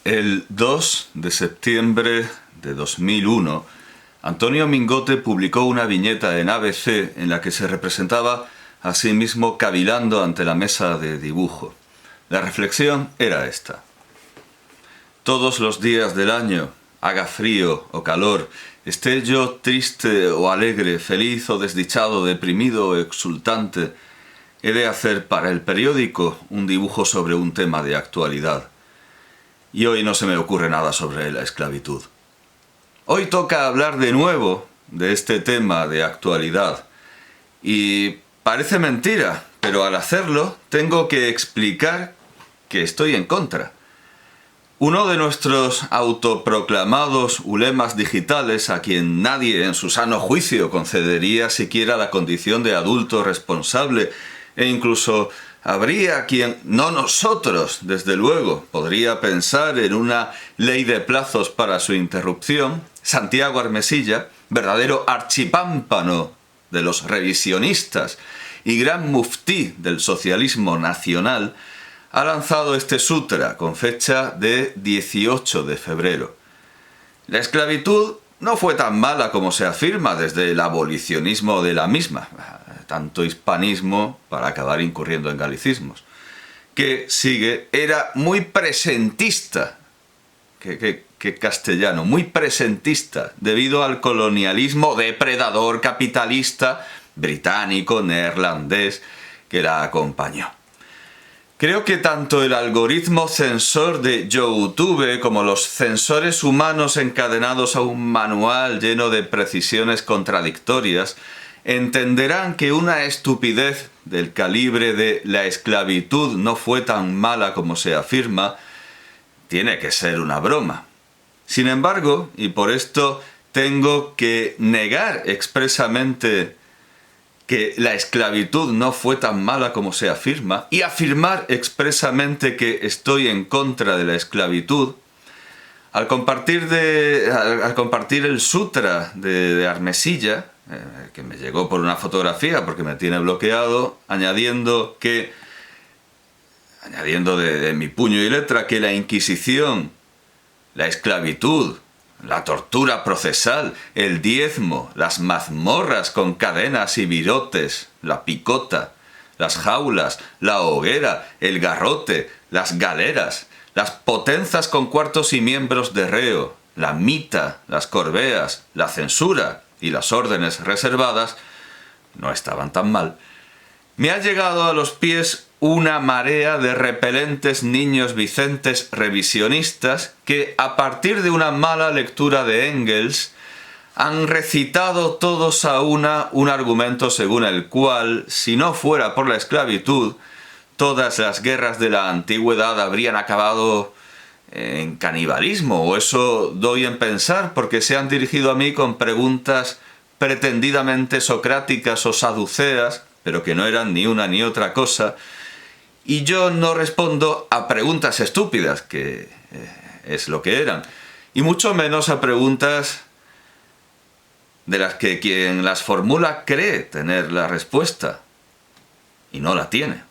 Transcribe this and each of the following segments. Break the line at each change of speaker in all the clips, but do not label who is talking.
El 2 de septiembre de 2001, Antonio Mingote publicó una viñeta en ABC en la que se representaba a sí mismo cavilando ante la mesa de dibujo. La reflexión era esta: todos los días del año, haga frío o calor, esté yo triste o alegre, feliz o desdichado, deprimido o exultante, he de hacer para el periódico un dibujo sobre un tema de actualidad. Y hoy no se me ocurre nada sobre la esclavitud. Hoy toca hablar de nuevo de este tema de actualidad. Y parece mentira, pero al hacerlo tengo que explicar que estoy en contra. Uno de nuestros autoproclamados ulemas digitales, a quien nadie en su sano juicio concedería siquiera la condición de adulto responsable, e incluso habría quien, no nosotros, desde luego, podría pensar en una ley de plazos para su interrupción, Santiago Armesilla, verdadero archipámpano de los revisionistas y gran muftí del socialismo nacional, ha lanzado este sutra con fecha de 18 de febrero. La esclavitud no fue tan mala como se afirma desde el abolicionismo de la misma, tanto hispanismo para acabar incurriendo en galicismos, que sigue, era muy presentista, que castellano, muy presentista, debido al colonialismo depredador capitalista británico, neerlandés, que la acompañó. Creo que tanto el algoritmo censor de YouTube como los censores humanos encadenados a un manual lleno de precisiones contradictorias entenderán que una estupidez del calibre de la esclavitud no fue tan mala como se afirma, tiene que ser una broma. Sin embargo, y por esto tengo que negar expresamente que la esclavitud no fue tan mala como se afirma, y afirmar expresamente que estoy en contra de la esclavitud, al compartir el sutra de Armesilla, que me llegó por una fotografía porque me tiene bloqueado, añadiendo de mi puño y letra que la Inquisición, la esclavitud, la tortura procesal, el diezmo, las mazmorras con cadenas y virotes, la picota, las jaulas, la hoguera, el garrote, las galeras, las potenzas con cuartos y miembros de reo, la mita, las corbeas, la censura y las órdenes reservadas no estaban tan mal. Me ha llegado a los pies una marea de repelentes niños vicentes revisionistas que, a partir de una mala lectura de Engels, han recitado todos a una un argumento según el cual, si no fuera por la esclavitud, todas las guerras de la antigüedad habrían acabado en canibalismo, o eso doy en pensar, porque se han dirigido a mí con preguntas pretendidamente socráticas o saduceas, pero que no eran ni una ni otra cosa, y yo no respondo a preguntas estúpidas, que es lo que eran, y mucho menos a preguntas de las que quien las formula cree tener la respuesta, y no la tiene.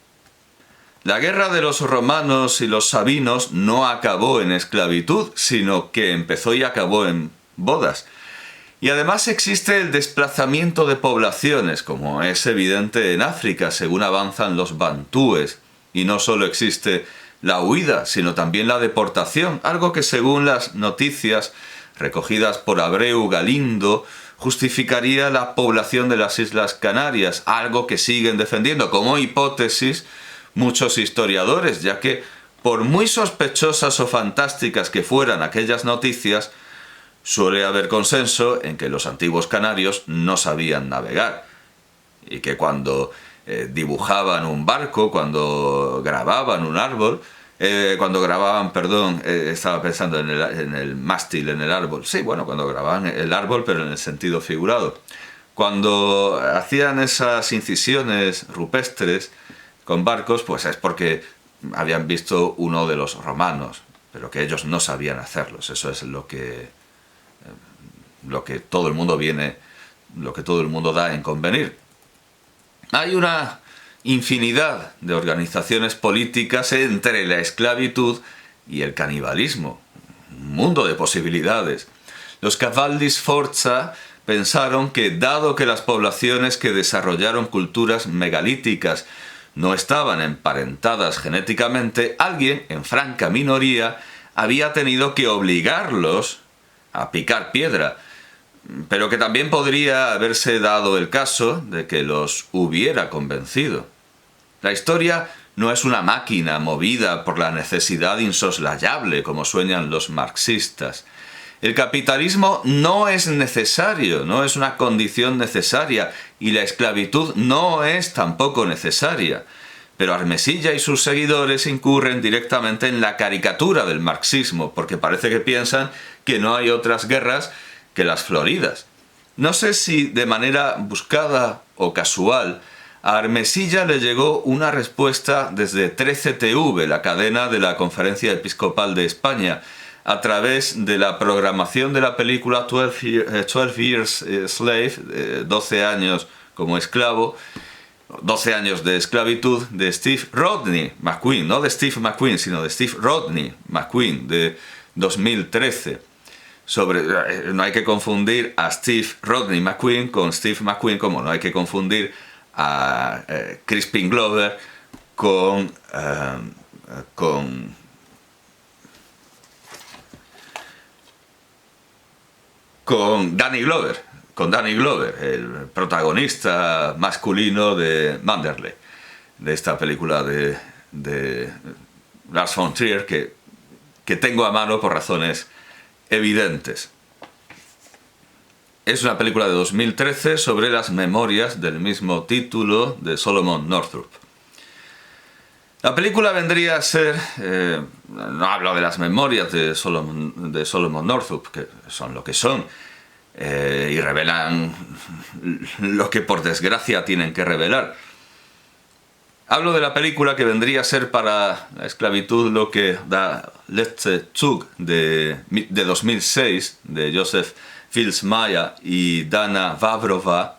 La guerra de los romanos y los sabinos no acabó en esclavitud, sino que empezó y acabó en bodas. Y además existe el desplazamiento de poblaciones, como es evidente en África, según avanzan los bantúes. Y no solo existe la huida, sino también la deportación, algo que según las noticias recogidas por Abreu Galindo justificaría la población de las Islas Canarias, algo que siguen defendiendo como hipótesis muchos historiadores, ya que por muy sospechosas o fantásticas que fueran aquellas noticias, suele haber consenso en que los antiguos canarios no sabían navegar y que cuando dibujaban un barco, cuando grababan un árbol, estaba pensando en el mástil, en el árbol. Sí, bueno, cuando grababan el árbol, pero en el sentido figurado. Cuando hacían esas incisiones rupestres con barcos, pues es porque habían visto uno de los romanos, pero que ellos no sabían hacerlos. Eso es lo que todo el mundo da en convenir. Hay una infinidad de organizaciones políticas entre la esclavitud y el canibalismo, un mundo de posibilidades. Los cavalli Sforza pensaron que, dado que las poblaciones que desarrollaron culturas megalíticas no estaban emparentadas genéticamente, alguien, en franca minoría, había tenido que obligarlos a picar piedra, pero que también podría haberse dado el caso de que los hubiera convencido. La historia no es una máquina movida por la necesidad insoslayable, como sueñan los marxistas. El capitalismo no es necesario, no es una condición necesaria, y la esclavitud no es tampoco necesaria. Pero Armesilla y sus seguidores incurren directamente en la caricatura del marxismo, porque parece que piensan que no hay otras guerras que las floridas. No sé si de manera buscada o casual, a Armesilla le llegó una respuesta desde 13TV, la cadena de la Conferencia Episcopal de España, a través de la programación de la película 12 Years Slave, 12 años como esclavo, 12 años de esclavitud, de Steve Rodney McQueen, no de Steve McQueen, sino de Steve Rodney McQueen, de 2013. No hay que confundir a Steve Rodney McQueen con Steve McQueen, como no hay que confundir a Crispin Glover con Danny Glover, el protagonista masculino de Manderley, de esta película de Lars von Trier, que tengo a mano por razones evidentes. Es una película de 2013 sobre las memorias del mismo título de Solomon Northup. La película vendría a ser, no hablo de las memorias de Solomon Northup, que son lo que son, y revelan lo que por desgracia tienen que revelar. Hablo de la película que vendría a ser para la esclavitud lo que da Letzte Zug de 2006, de Joseph Filsmaya y Dana Vavrova,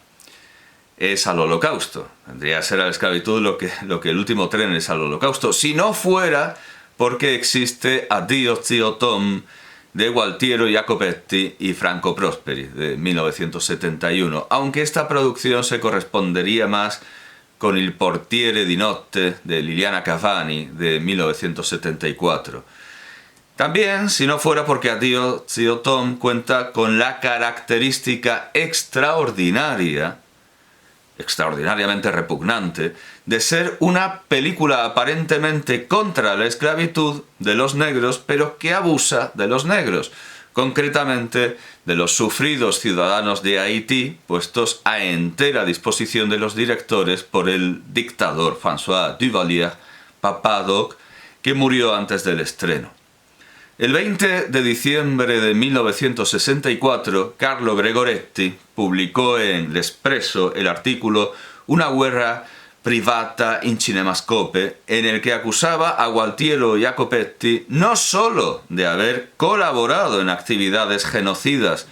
es al Holocausto. Vendría a ser a la esclavitud lo que el último tren es al Holocausto, si no fuera porque existe Addio Zio Tom de Gualtiero Jacopetti y Franco Prosperi, de 1971, aunque esta producción se correspondería más con Il portiere di notte de Liliana Cavani, de 1974. También, si no fuera porque Addio Zio Tom cuenta con la característica extraordinariamente repugnante, de ser una película aparentemente contra la esclavitud de los negros, pero que abusa de los negros, concretamente de los sufridos ciudadanos de Haití, puestos a entera disposición de los directores por el dictador François Duvalier Papadoc, que murió antes del estreno. El 20 de diciembre de 1964, Carlo Gregoretti publicó en L'Espresso el artículo Una guerra privata in cinemascope, en el que acusaba a Gualtiero Jacopetti no solo de haber colaborado en actividades genocidas,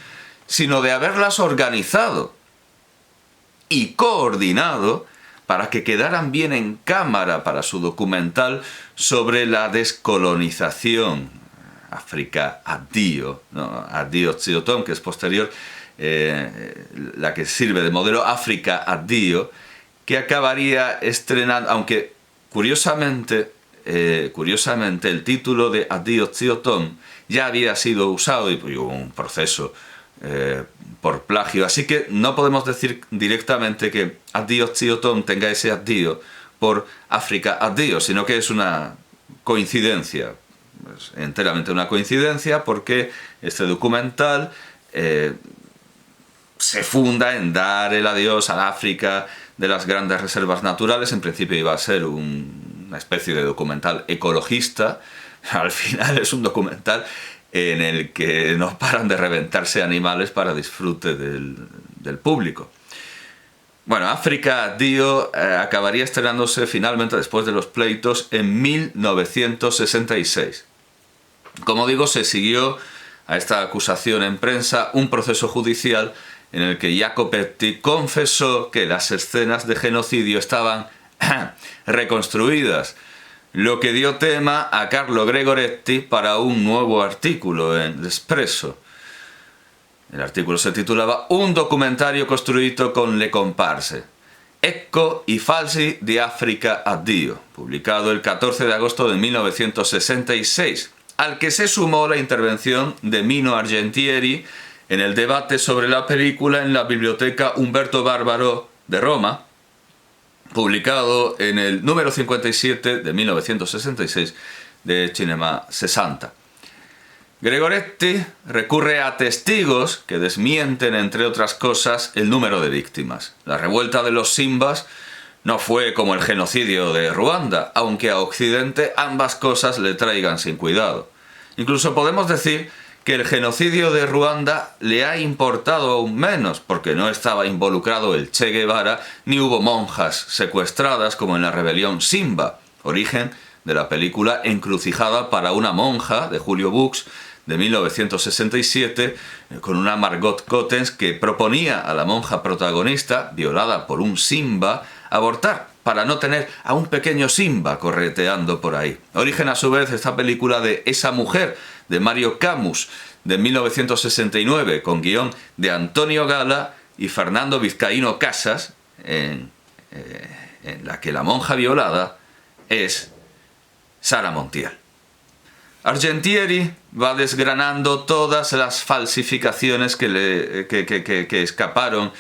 sino de haberlas organizado y coordinado para que quedaran bien en cámara para su documental sobre la descolonización. África Addio, ¿no? Addio Zio Tom, que es posterior, la que sirve de modelo, África Addio, que acabaría estrenando, aunque curiosamente el título de Addio Zio Tom ya había sido usado y hubo un proceso por plagio, así que no podemos decir directamente que Addio Zio Tom tenga ese addio por África Addio, sino que es una coincidencia. Es enteramente una coincidencia, porque este documental se funda en dar el adiós al África de las grandes reservas naturales. En principio iba a ser una especie de documental ecologista. Al final es un documental en el que no paran de reventarse animales para disfrute del público. Bueno, África Addio acabaría estrenándose finalmente, después de los pleitos, en 1966. Como digo, se siguió a esta acusación en prensa un proceso judicial en el que Jacopetti confesó que las escenas de genocidio estaban reconstruidas lo que dio tema a Carlo Gregoretti para un nuevo artículo en L'Espresso. El artículo se titulava Un documentario costruito con le comparse. Ecco i falsi di Africa a Dio, publicado el 14 de agosto de 1966, al que se sumó la intervención de Mino Argentieri en el debate sobre la película en la Biblioteca Umberto Bárbaro de Roma, publicado en el número 57 de 1966 de Cinema 60. Gregoretti recurre a testigos que desmienten, entre otras cosas, el número de víctimas. La revuelta de los Simbas no fue como el genocidio de Ruanda, aunque a Occidente ambas cosas le traigan sin cuidado. Incluso podemos decir que el genocidio de Ruanda le ha importado aún menos, porque no estaba involucrado el Che Guevara, ni hubo monjas secuestradas como en la rebelión Simba, origen de la película Encrucijada para una monja, de Julio Bux, de 1967, con una Margot Cottens que proponía a la monja protagonista, violada por un Simba, abortar para no tener a un pequeño Simba correteando por ahí. Origen a su vez esta película de Esa mujer, de Mario Camus, de 1969, con guión de Antonio Gala y Fernando Vizcaíno Casas, en la que la monja violada es Sara Montiel. Argentieri va desgranando todas las falsificaciones que escaparon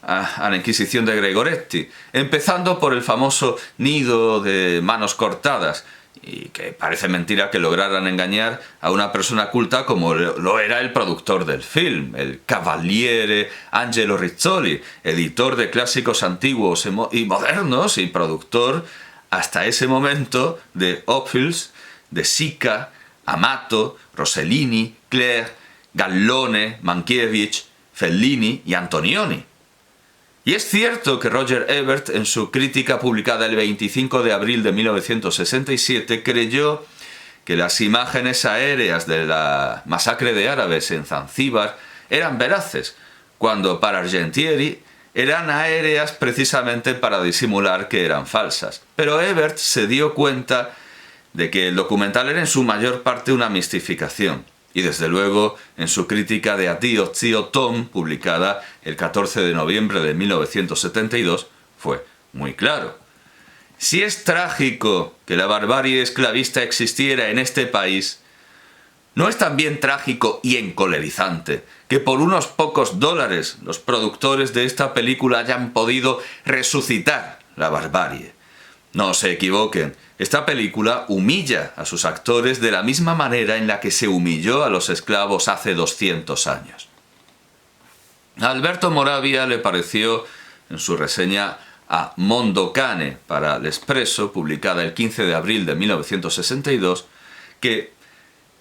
a la Inquisición de Gregoretti, empezando por el famoso nido de manos cortadas, y que parece mentira que lograran engañar a una persona culta como lo era el productor del film, el Cavaliere Angelo Rizzoli, editor de clásicos antiguos y modernos y productor hasta ese momento de Ophuls, de Sica, Amato, Rossellini, Claire, Gallone, Mankiewicz, Fellini y Antonioni. Y es cierto que Roger Ebert, en su crítica publicada el 25 de abril de 1967, creyó que las imágenes aéreas de la masacre de árabes en Zanzíbar eran veraces, cuando para Argentieri eran aéreas precisamente para disimular que eran falsas. Pero Ebert se dio cuenta de que el documental era en su mayor parte una mistificación. Y desde luego, en su crítica de Addio Zio Tom, publicada el 14 de noviembre de 1972, fue muy claro. Si es trágico que la barbarie esclavista existiera en este país, ¿no es también trágico y encolerizante que por unos pocos dólares los productores de esta película hayan podido resucitar la barbarie? No se equivoquen, esta película humilla a sus actores de la misma manera en la que se humilló a los esclavos hace 200 años. A Alberto Moravia le pareció, en su reseña a Mondo Cane para L'Espresso, publicada el 15 de abril de 1962, que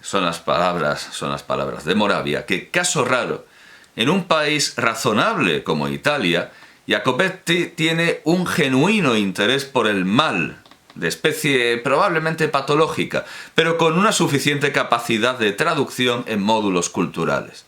son las palabras de Moravia, que caso raro, en un país razonable como Italia, Jacopetti tiene un genuino interés por el mal, de especie probablemente patológica, pero con una suficiente capacidad de traducción en módulos culturales.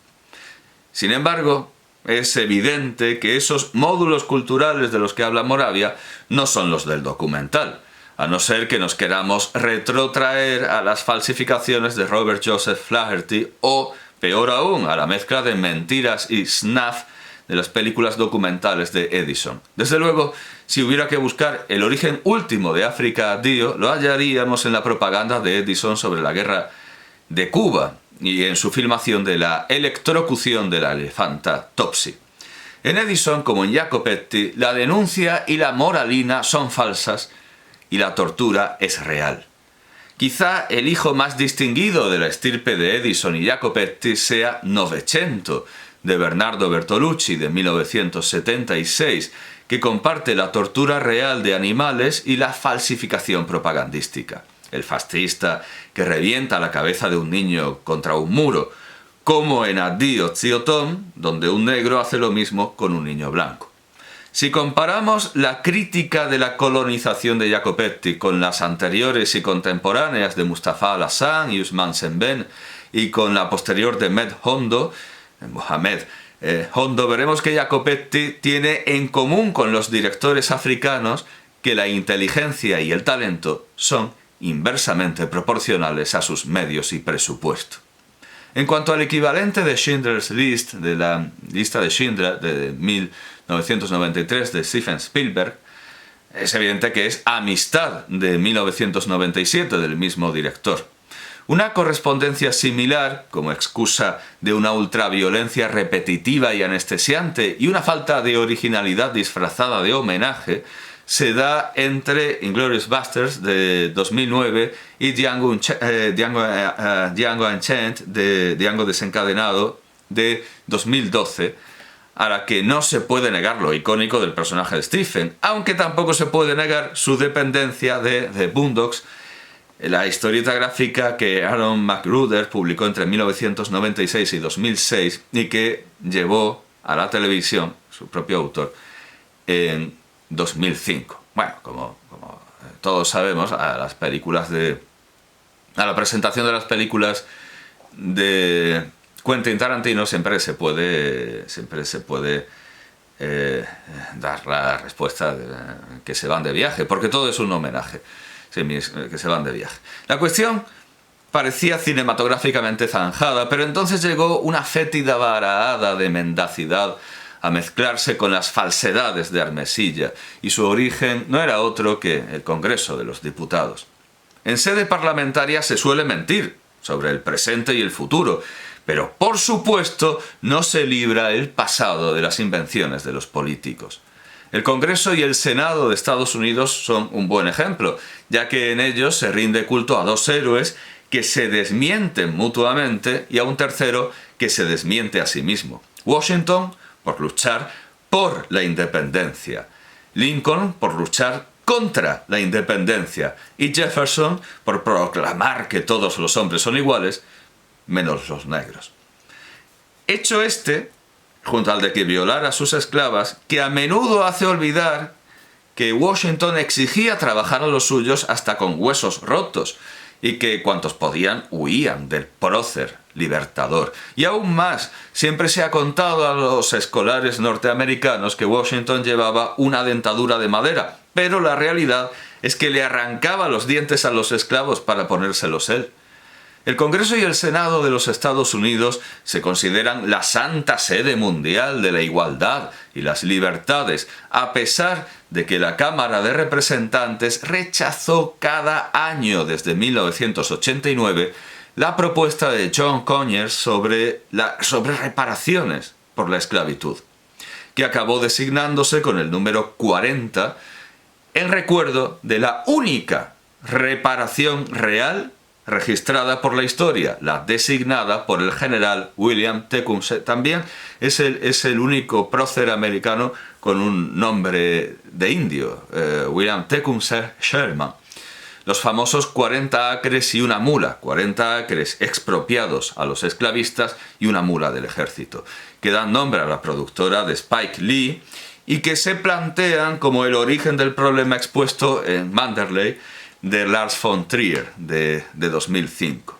Sin embargo, es evidente que esos módulos culturales de los que habla Moravia no son los del documental, a no ser que nos queramos retrotraer a las falsificaciones de Robert Joseph Flaherty o, peor aún, a la mezcla de mentiras y snuff de las películas documentales de Edison. Desde luego, si hubiera que buscar el origen último de África a Dio, lo hallaríamos en la propaganda de Edison sobre la guerra de Cuba y en su filmación de la electrocución de la elefanta Topsy. En Edison, como en Jacopetti, la denuncia y la moralina son falsas y la tortura es real. Quizá el hijo más distinguido de la estirpe de Edison y Jacopetti sea Novecento, de Bernardo Bertolucci, de 1976, que comparte la tortura real de animales y la falsificación propagandística. El fascista que revienta la cabeza de un niño contra un muro, como en Addio Zio Tom, donde un negro hace lo mismo con un niño blanco. Si comparamos la crítica de la colonización de Jacopetti con las anteriores y contemporáneas de Mustafa al-Hassan y Usman Sembène, y con la posterior de Mohamed Hondo, veremos que Jacopetti tiene en común con los directores africanos que la inteligencia y el talento son inversamente proporcionales a sus medios y presupuesto. En cuanto al equivalente de Schindler's List, de la lista de Schindler de 1993 de Steven Spielberg, es evidente que es Amistad de 1997 del mismo director. Una correspondencia similar, como excusa de una ultraviolencia repetitiva y anestesiante y una falta de originalidad disfrazada de homenaje, se da entre Inglourious Basterds de 2009 y Django Unchained, Django desencadenado de 2012, a la que no se puede negar lo icónico del personaje de Stephen, aunque tampoco se puede negar su dependencia de The Boondocks, la historieta gráfica que Aaron McGruder publicó entre 1996 y 2006 y que llevó a la televisión, su propio autor, en 2005. Bueno, como todos sabemos, a la presentación de las películas de Quentin Tarantino siempre se puede dar la respuesta que se van de viaje, porque todo es un homenaje, que se van de viaje. La cuestión parecía cinematográficamente zanjada, pero entonces llegó una fétida varaada de mendacidad a mezclarse con las falsedades de Armesilla, y su origen no era otro que el Congreso de los Diputados. En sede parlamentaria se suele mentir sobre el presente y el futuro, pero por supuesto no se libra el pasado de las invenciones de los políticos. El Congreso y el Senado de Estados Unidos son un buen ejemplo, ya que en ellos se rinde culto a dos héroes que se desmienten mutuamente y a un tercero que se desmiente a sí mismo. Washington, por luchar por la independencia. Lincoln, por luchar contra la independencia. Y Jefferson, por proclamar que todos los hombres son iguales, menos los negros. Hecho este, junto al de que violara a sus esclavas, que a menudo hace olvidar que Washington exigía trabajar a los suyos hasta con huesos rotos, y que cuantos podían huían del prócer libertador. Y aún más, siempre se ha contado a los escolares norteamericanos que Washington llevaba una dentadura de madera, pero la realidad es que le arrancaba los dientes a los esclavos para ponérselos él. El Congreso y el Senado de los Estados Unidos se consideran la santa sede mundial de la igualdad y las libertades, a pesar de que la Cámara de Representantes rechazó cada año desde 1989 la propuesta de John Conyers sobre reparaciones por la esclavitud, que acabó designándose con el número 40 en recuerdo de la única reparación real registrada por la historia, la designada por el general William Tecumseh. También es el único prócer americano con un nombre de indio, William Tecumseh Sherman. Los famosos 40 acres y una mula, 40 acres expropiados a los esclavistas y una mula del ejército, que dan nombre a la productora de Spike Lee y que se plantean como el origen del problema expuesto en Manderley de Lars von Trier de 2005.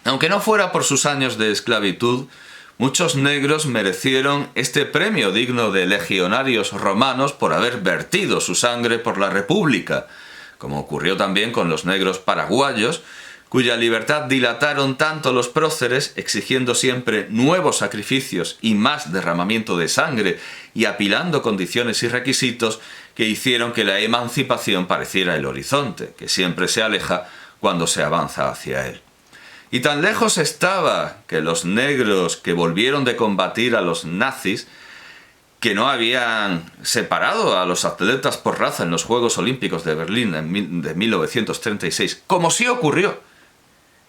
Aunque no fuera por sus años de esclavitud, muchos negros merecieron este premio digno de legionarios romanos por haber vertido su sangre por la República, como ocurrió también con los negros paraguayos, cuya libertad dilataron tanto los próceres, exigiendo siempre nuevos sacrificios y más derramamiento de sangre, y apilando condiciones y requisitos que hicieron que la emancipación pareciera el horizonte, que siempre se aleja cuando se avanza hacia él. Y tan lejos estaba que los negros que volvieron de combatir a los nazis, que no habían separado a los atletas por raza en los Juegos Olímpicos de Berlín de 1936, como sí ocurrió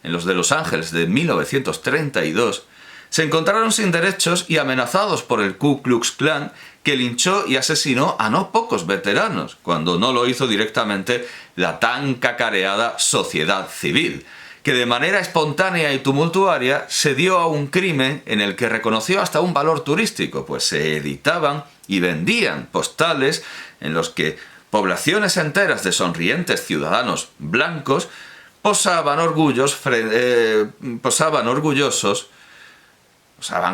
en los de Los Ángeles de 1932, se encontraron sin derechos y amenazados por el Ku Klux Klan, que linchó y asesinó a no pocos veteranos, cuando no lo hizo directamente la tan cacareada sociedad civil, que de manera espontánea y tumultuaria se dio a un crimen en el que reconoció hasta un valor turístico, pues se editaban y vendían postales en los que poblaciones enteras de sonrientes ciudadanos blancos posaban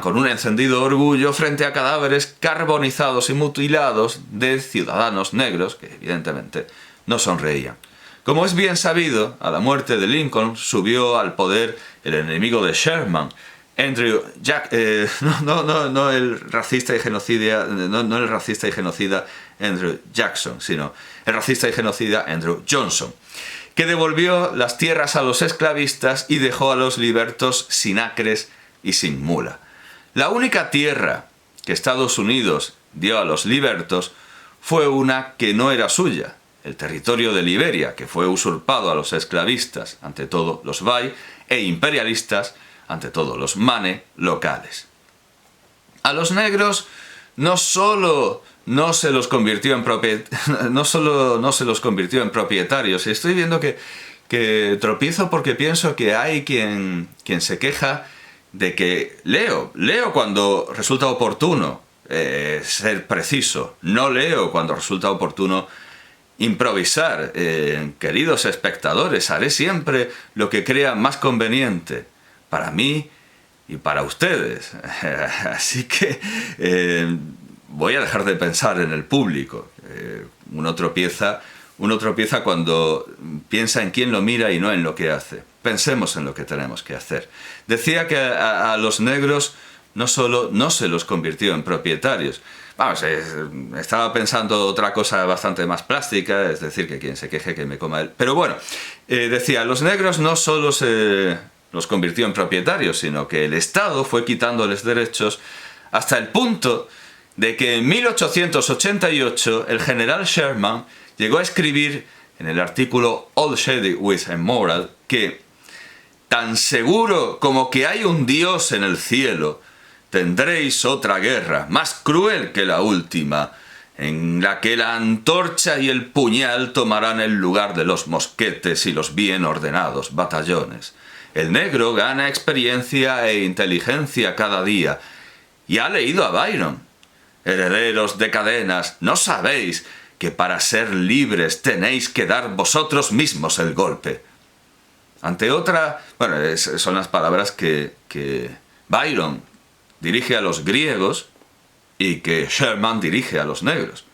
con un encendido orgullo frente a cadáveres carbonizados y mutilados de ciudadanos negros que evidentemente no sonreían. Como es bien sabido, a la muerte de Lincoln subió al poder el enemigo de Sherman, Andrew no el racista y genocida, no el racista y genocida Andrew Jackson, sino el racista y genocida Andrew Johnson, que devolvió las tierras a los esclavistas y dejó a los libertos sin acres y sin mula. La única tierra que Estados Unidos dio a los libertos fue una que no era suya, el territorio de Liberia, que fue usurpado a los esclavistas, ante todo los Bai, e imperialistas, ante todo los Mane locales. A los negros no solo no se los convirtió en propietarios, y estoy viendo que tropiezo porque pienso que hay quien se queja de que leo cuando resulta oportuno ser preciso, no leo cuando resulta oportuno improvisar. Queridos espectadores, haré siempre lo que crea más conveniente para mí y para ustedes. Así que voy a dejar de pensar en el público. Uno tropieza cuando piensa en quién lo mira y no en lo que hace. Pensemos en lo que tenemos que hacer. Decía que a los negros no solo no se los convirtió en propietarios. Vamos, estaba pensando otra cosa bastante más plástica, es decir, que quien se queje que me coma él. Pero bueno, decía, a los negros no solo se los convirtió en propietarios, sino que el Estado fue quitándoles derechos hasta el punto de que en 1888 el general Sherman llegó a escribir en el artículo All Shady with Immoral que tan seguro como que hay un Dios en el cielo, tendréis otra guerra, más cruel que la última, en la que la antorcha y el puñal tomarán el lugar de los mosquetes y los bien ordenados batallones. El negro gana experiencia e inteligencia cada día, y ha leído a Byron. Herederos de cadenas, ¿no sabéis que para ser libres tenéis que dar vosotros mismos el golpe? Ante otra, bueno, son las palabras que Byron dirige a los griegos y que Sherman dirige a los negros.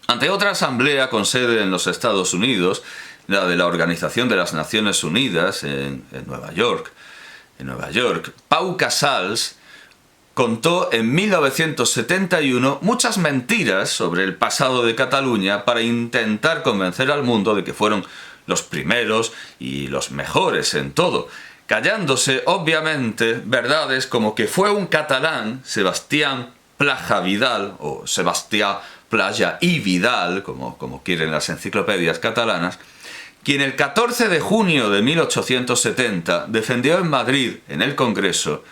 Ante otra asamblea con sede en los Estados Unidos, la de la Organización de las Naciones Unidas en Nueva York, Pau Casals contó en 1971 muchas mentiras sobre el pasado de Cataluña para intentar convencer al mundo de que fueron los primeros y los mejores en todo, callándose obviamente verdades como que fue un catalán, Sebastián Plaja Vidal, o Sebastián Playa y Vidal, como quieren las enciclopedias catalanas, quien el 14 de junio de 1870 defendió en Madrid, en el Congreso,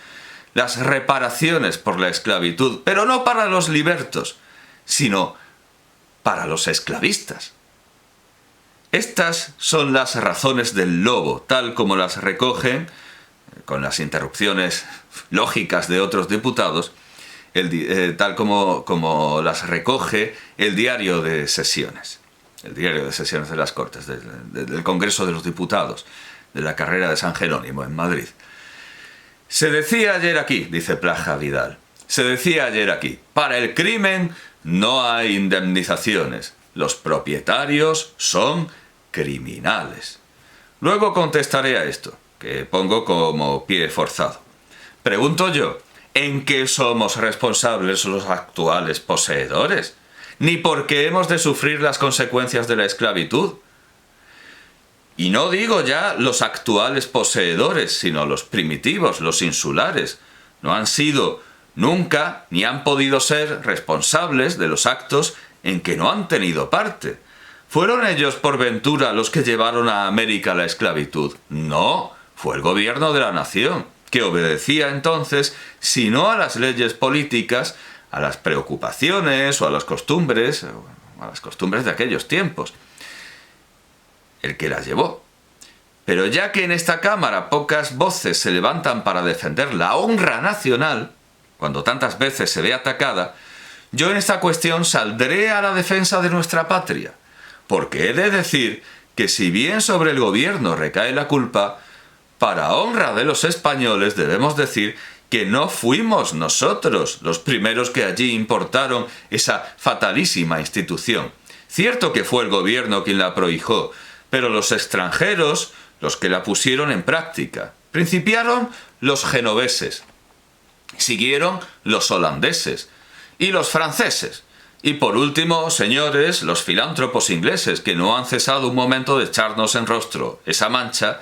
las reparaciones por la esclavitud, pero no para los libertos, sino para los esclavistas. Estas son las razones del lobo, tal como las recogen, con las interrupciones lógicas de otros diputados, tal como las recoge el diario de sesiones de las Cortes, del Congreso de los Diputados, de la carrera de San Jerónimo en Madrid. Se decía ayer aquí, dice Plaja Vidal, se decía ayer aquí, para el crimen no hay indemnizaciones, los propietarios son criminales. Luego contestaré a esto, que pongo como pie forzado. Pregunto yo, ¿en qué somos responsables los actuales poseedores? Ni por qué hemos de sufrir las consecuencias de la esclavitud. Y no digo ya los actuales poseedores, sino los primitivos, los insulares. No han sido nunca, ni han podido ser responsables de los actos en que no han tenido parte. ¿Fueron ellos por ventura los que llevaron a América la esclavitud? No, fue el gobierno de la nación, que obedecía entonces, si no a las leyes políticas, a las preocupaciones o a las costumbres de aquellos tiempos, el que las llevó. Pero ya que en esta Cámara pocas voces se levantan para defender la honra nacional, cuando tantas veces se ve atacada, yo en esta cuestión saldré a la defensa de nuestra patria, porque he de decir que si bien sobre el gobierno recae la culpa, para honra de los españoles debemos decir que no fuimos nosotros los primeros que allí importaron esa fatalísima institución. Cierto que fue el gobierno quien la prohijó, pero los extranjeros, los que la pusieron en práctica. Principiaron los genoveses, siguieron los holandeses y los franceses. Y por último, señores, los filántropos ingleses, que no han cesado un momento de echarnos en rostro esa mancha.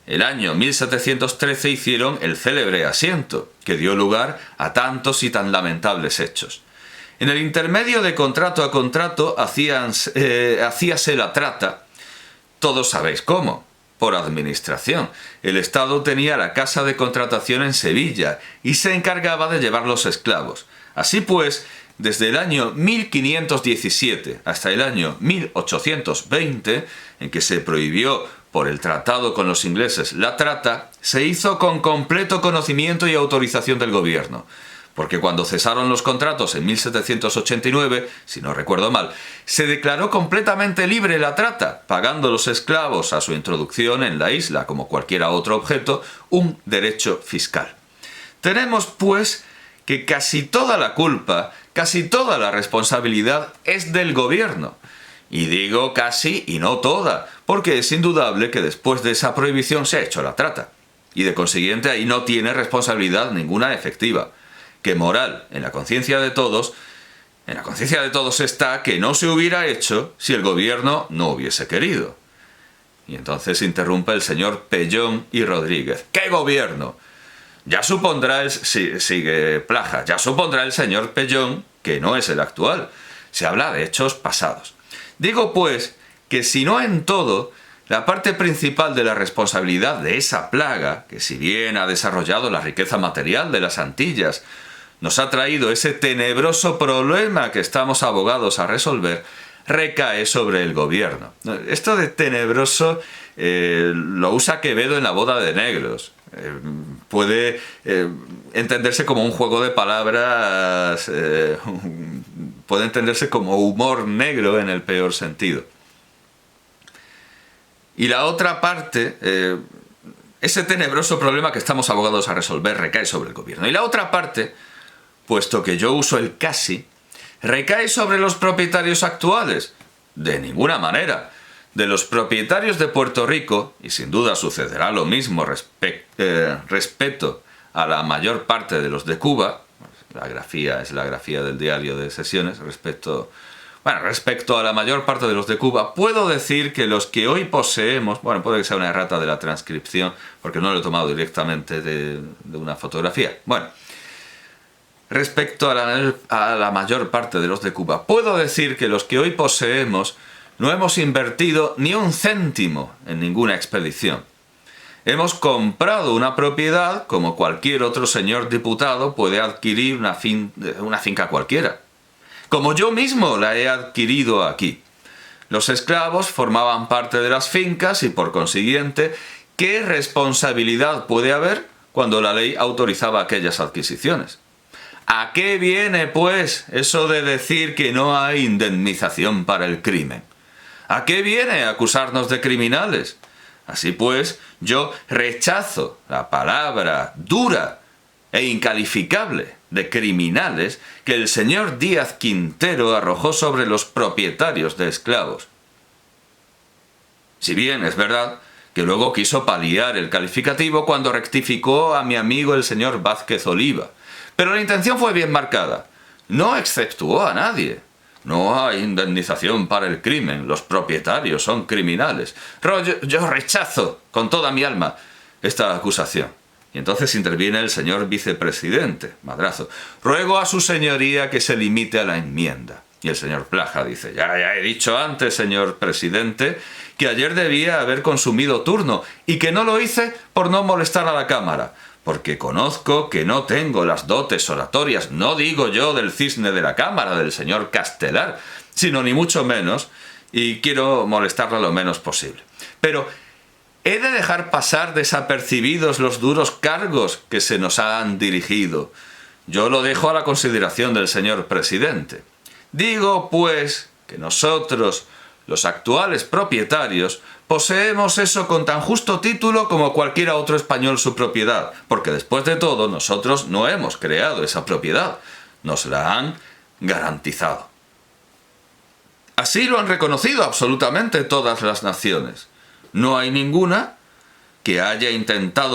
El año 1713 hicieron el célebre asiento, que dio lugar a tantos y tan lamentables hechos. En el intermedio de contrato a contrato hacíase la trata, todos sabéis cómo, por administración. El Estado tenía la casa de contratación en Sevilla y se encargaba de llevar los esclavos. Así pues, desde el año 1517 hasta el año 1820, en que se prohibió por el tratado con los ingleses la trata, se hizo con completo conocimiento y autorización del gobierno. Porque cuando cesaron los contratos en 1789, si no recuerdo mal, se declaró completamente libre la trata, pagando los esclavos a su introducción en la isla, como cualquier otro objeto, un derecho fiscal. Tenemos, pues, que casi toda la culpa, casi toda la responsabilidad es del gobierno. Y digo casi y no toda, porque es indudable que después de esa prohibición se ha hecho la trata. Y de consiguiente ahí no tiene responsabilidad ninguna efectiva. Que moral, en la conciencia de todos está que no se hubiera hecho si el gobierno no hubiese querido. Y entonces interrumpe el señor Pellón y Rodríguez. ¿Qué gobierno? Ya supondrá sigue Plaja, ya supondrá el señor Pellón que no es el actual. Se habla de hechos pasados. Digo pues que si no en todo, la parte principal de la responsabilidad de esa plaga, que si bien ha desarrollado la riqueza material de las Antillas, nos ha traído ese tenebroso problema que estamos abogados a resolver, recae sobre el gobierno. Esto de tenebroso lo usa Quevedo en La boda de negros. Puede entenderse como un juego de palabras, puede entenderse como humor negro en el peor sentido. Y la otra parte, ese tenebroso problema que estamos abogados a resolver recae sobre el gobierno. Y la otra parte, puesto que yo uso el casi, recae sobre los propietarios actuales. De ninguna manera. De los propietarios de Puerto Rico, y sin duda sucederá lo mismo respecto a la mayor parte de los de Cuba, la grafía es la grafía del diario de sesiones, respecto a la mayor parte de los de Cuba, puedo decir que los que hoy poseemos, puede que sea una errata de la transcripción, porque no lo he tomado directamente de una fotografía, respecto a la mayor parte de los de Cuba, puedo decir que los que hoy poseemos no hemos invertido ni un céntimo en ninguna expedición. Hemos comprado una propiedad como cualquier otro señor diputado puede adquirir una finca cualquiera. Como yo mismo la he adquirido aquí. Los esclavos formaban parte de las fincas y por consiguiente, ¿qué responsabilidad puede haber cuando la ley autorizaba aquellas adquisiciones? ¿A qué viene, pues, eso de decir que no hay indemnización para el crimen? ¿A qué viene acusarnos de criminales? Así pues, yo rechazo la palabra dura e incalificable de criminales que el señor Díaz Quintero arrojó sobre los propietarios de esclavos. Si bien es verdad que luego quiso paliar el calificativo cuando rectificó a mi amigo el señor Vázquez Oliva, pero la intención fue bien marcada. No exceptuó a nadie. No hay indemnización para el crimen, los propietarios son criminales. Yo rechazo con toda mi alma esta acusación. Y entonces interviene el señor vicepresidente, Madrazo. Ruego a su señoría que se limite a la enmienda. Y el señor Plaja dice, ya he dicho antes, señor presidente, que ayer debía haber consumido turno y que no lo hice por no molestar a la Cámara. Porque conozco que no tengo las dotes oratorias, no digo yo del cisne de la Cámara, del señor Castelar, sino ni mucho menos, y quiero molestarla lo menos posible. Pero he de dejar pasar desapercibidos los duros cargos que se nos han dirigido. Yo lo dejo a la consideración del señor presidente. Digo, pues, que nosotros, los actuales propietarios, poseemos eso con tan justo título como cualquier otro español su propiedad, porque después de todo nosotros no hemos creado esa propiedad, nos la han garantizado. Así lo han reconocido absolutamente todas las naciones. No hay ninguna que haya intentado